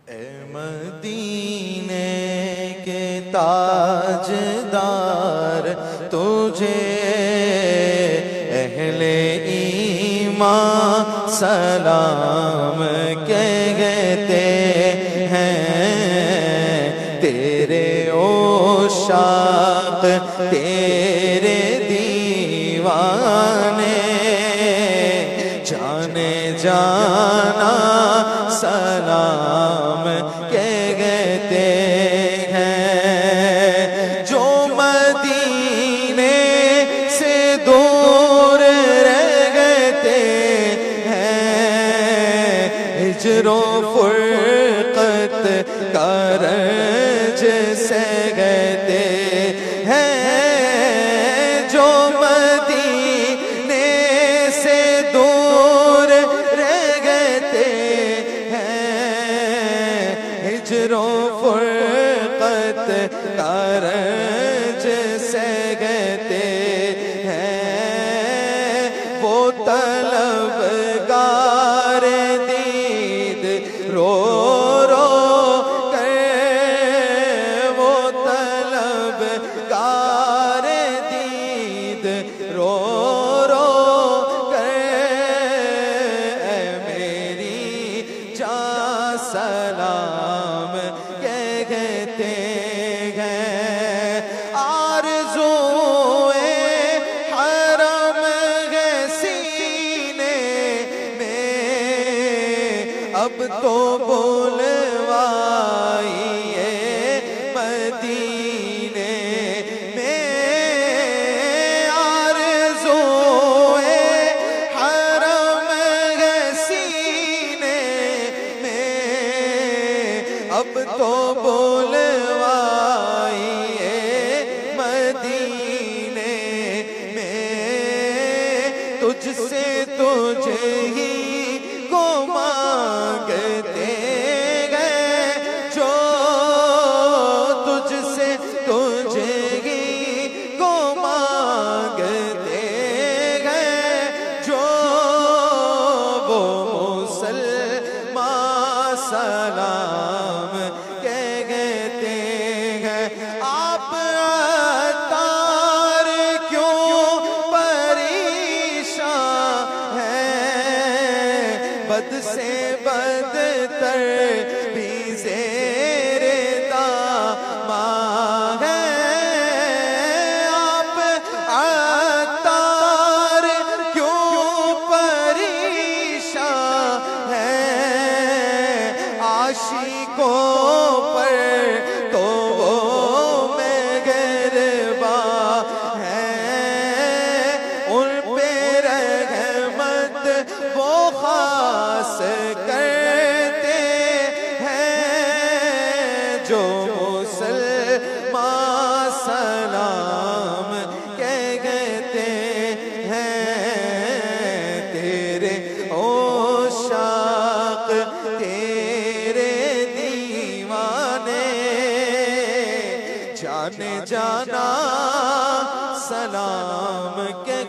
اے مدینے کے تاجدار تجھے اہل ایمان سلام کہتے ہیں، تیرے عشاق تیرے دیوانے جانے جانا سلام کہتے ہیں، جو مدینے سے دور رہ گئے ہیں، ہجر و فرقت کا رنج سے گئے ہیں، جو مدینے سے دور رہ گئے ہیں، ہجر و فرقت کا رنج سے گئے ہیں، وہ طلبگار دید رو رو کر، وہ طلبگار دید رو رو کر، اے میری جان سلام کہتے ہیں، آرزوئے حرم ہے سینے میں، اب تو بلوائیے مدینے میں، آرزوئے حرم ہے سینے میں، اب تو بلوائیے مدینے میں، تجھ سے تجھے ہی کو مانگتے گئے، جو تجھ سے تجھے ہی کو مانگتے گئے، جو وہ مسلمان سلام کہتے ہیں، آپ عطار کیوں پریشان ہیں، بد سے بدتر بھی زیر داماں ہیں، آپ عطار کیوں پریشان ہیں، عاشقوں پر تو وہ مہربان ہیں، ان پہ رحمت وہ خاص کرتے ہیں، جو مسلمان سلام کہتے ہیں، تیرے عشاق تیرے دیوانے جانے جانا سلام کہتے